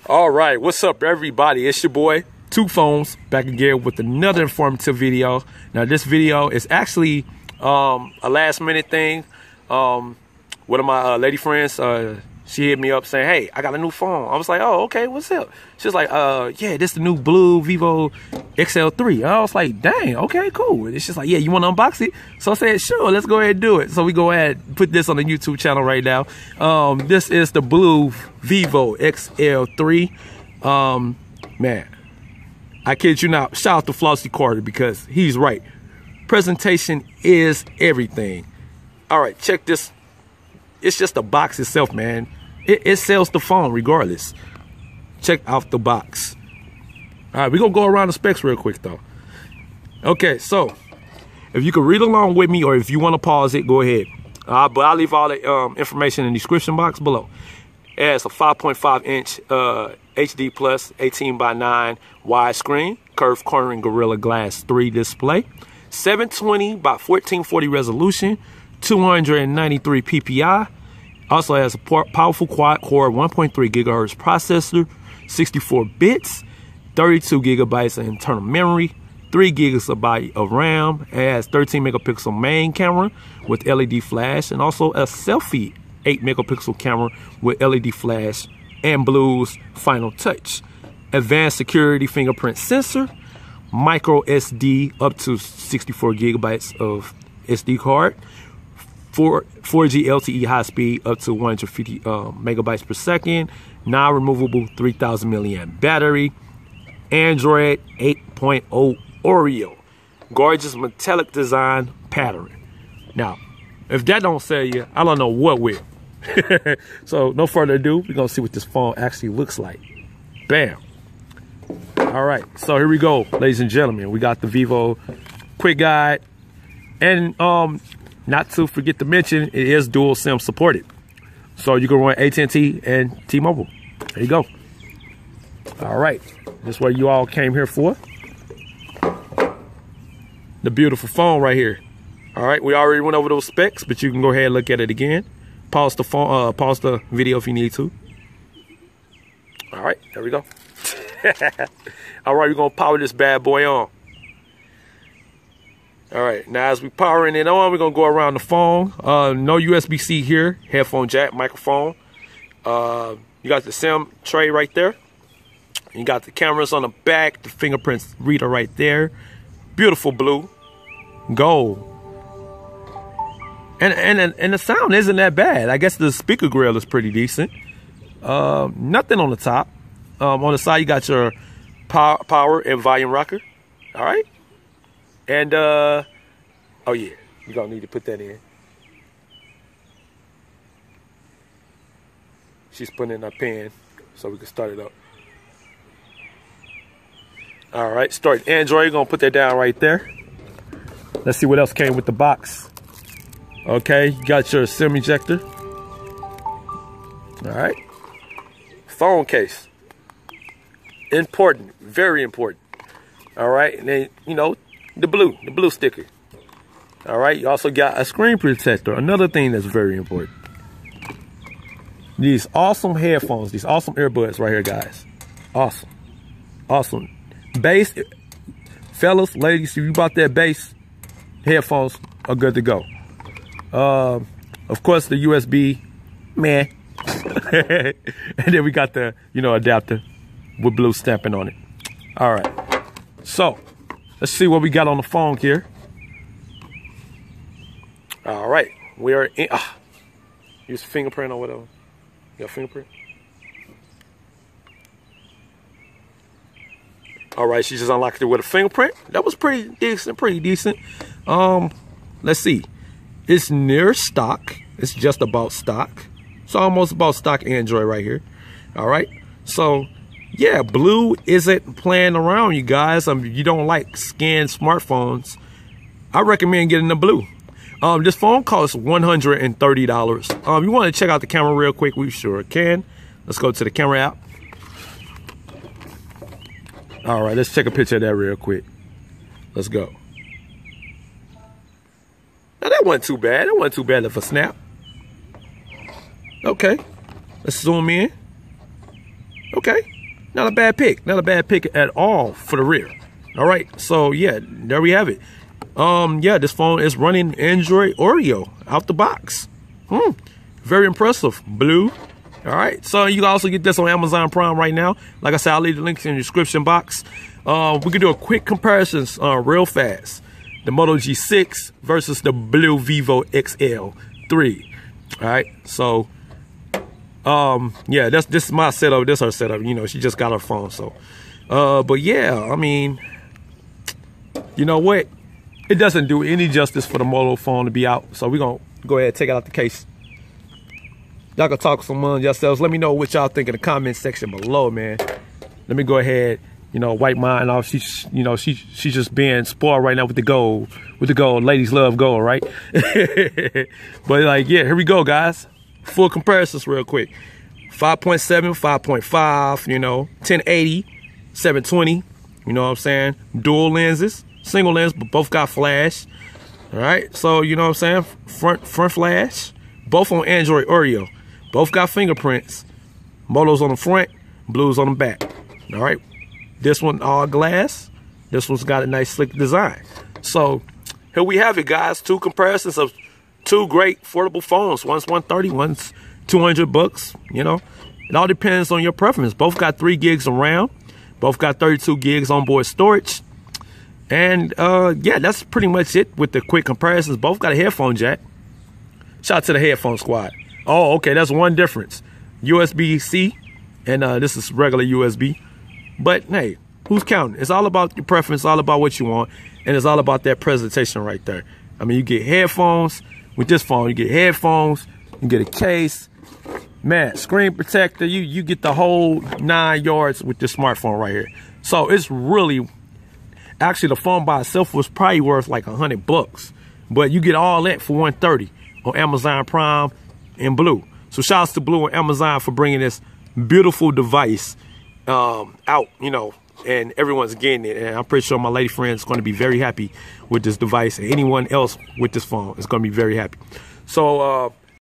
All right, what's up, everybody? It's your boy, Two Phones, back again with another informative video. Now, this video is actually a last-minute thing. One of my lady friends, she hit me up saying, "Hey, I got a new phone." I was like, "Oh, okay, what's up?" She's like, "Yeah, this is the new Blu Vivo XL3." I was like, "Dang, okay, cool." And she's like, "Yeah, you want to unbox it?" So I said, "Sure, let's go ahead and do it." So we go ahead and put this on the YouTube channel right now. This is the Blu Vivo XL3. Man, I kid you not. Shout out to Flossie Carter because he's right. Presentation is everything. All right, check this. It's just the box itself, man. It sells the phone regardless. Check out the box. All right, we're going to go around the specs real quick, though. Okay, so if you can read along with me or if you want to pause it, go ahead. But I'll leave all the information in the description box below. It has a 5.5-inch HD plus 18:9 widescreen, curved cornering Gorilla Glass 3 display, 720 by 1440 resolution, 293 PPI. Also has a powerful quad-core 1.3 gigahertz processor, 64 bits, 32 gigabytes of internal memory, 3 gigabytes of RAM. It has 13 megapixel main camera with LED flash, and also a selfie 8 megapixel camera with LED flash and Blu's final touch. Advanced security fingerprint sensor, micro SD up to 64 gigabytes of SD card, 4G LTE high speed up to 150 megabytes per second, non-removable 3000 milliamp battery, Android 8.0 Oreo, gorgeous metallic design pattern. Now, if that don't sell you, I don't know what will. So no further ado, we're gonna see what this phone actually looks like. Bam. All right, so here we go, ladies and gentlemen. We got the Vivo quick guide, and not to forget to mention, it is dual SIM supported. So you can run AT&T and T-Mobile. There you go. All right. This is what you all came here for. The beautiful phone right here. All right. We already went over those specs, but you can go ahead and look at it again. Pause the phone, pause the video if you need to. All right. There we go. All right. We're going to power this bad boy on. All right, now as we powering it on, we're gonna go around the phone. No USB-C here, headphone jack, microphone. You got the SIM tray right there. You got the cameras on the back, the fingerprints reader right there. Beautiful blue, gold. And the sound isn't that bad. I guess the speaker grill is pretty decent. Nothing on the top. On the side, you got your power and volume rocker. All right. And, oh yeah, you're gonna need to put that in. She's putting in a pen so we can start it up. All right, start Android, you're gonna put that down right there. Let's see what else came with the box. Okay, you got your SIM ejector. All right, phone case. Important, very important. All right, and then, you know, the blue sticker. All right, you also got a screen protector, another thing that's very important. These awesome headphones, these awesome earbuds right here, guys. Awesome, awesome. Bass, fellas, ladies, if you bought that bass, headphones are good to go. Of course, the USB, man. And then we got the, you know, adapter with Blu stamping on it. All right, so let's see what we got on the phone here. All right, we are in. Use fingerprint or whatever. You got fingerprint? All right, she just unlocked it with a fingerprint. That was pretty decent, pretty decent. Let's see. It's near stock. It's just about stock. It's almost about stock Android right here. All right, so yeah, Blu isn't playing around, you guys. You don't like scanned smartphones, I recommend getting the Blu. This phone costs $130. You want to check out the camera real quick? We sure can. Let's go to the camera app. All right, let's take a picture of that real quick. Let's go. Now that wasn't too bad. That wasn't too bad of a snap. Okay, let's zoom in. Okay, not a bad pick. Not a bad pick at all for the rear. All right, so yeah, there we have it. Yeah, this phone is running Android Oreo out the box. Very impressive. Blue. All right, so you can also get this on Amazon Prime right now. Like I said, I'll leave the links in the description box. We can do a quick comparison real fast. The Moto G6 versus the Blu Vivo XL 3. All right, so yeah, this is my setup. This is her setup. You know, she just got her phone. So, but yeah, I mean, you know what? It doesn't do any justice for the Moto phone to be out. So we're gonna go ahead and take it out the case. Y'all can talk among yourselves. Let me know what y'all think in the comment section below, man. Let me go ahead, you know, wipe mine off. She's, you know, she's just being spoiled right now with the gold. With the gold, ladies love gold, right? But like, yeah, here we go, guys. Full comparisons real quick. 5.7, 5.5, you know, 1080, 720, you know what I'm saying? Dual lenses, single lens, but both got flash. All right, so you know what I'm saying? Front flash, both on Android Oreo. Both got fingerprints. Moto's on the front, Blu's on the back. All right, this one all glass. This one's got a nice slick design. So here we have it, guys. Two comparisons of two great affordable phones. One's $130, one's $200. You know, it all depends on your preference. Both got 3 gigs of RAM. Both got 32 gigs onboard storage. And yeah, that's pretty much it with the quick comparisons. Both got a headphone jack. Shout out to the headphone squad. Oh, okay, that's one difference. USB-C, and this is regular USB. But hey, who's counting? It's all about your preference, all about what you want, and it's all about that presentation right there. I mean, you get headphones with this phone. You get headphones, you get a case, man, screen protector. You get the whole 9 yards with this smartphone right here. So it's really, actually, the phone by itself was probably worth like $100, but you get all that for $130 on Amazon Prime and Blu. So shouts to Blu and Amazon for bringing this beautiful device out, you know, and everyone's getting it. And I'm pretty sure my lady friend is going to be very happy with this device, and anyone else with this phone is going to be very happy. So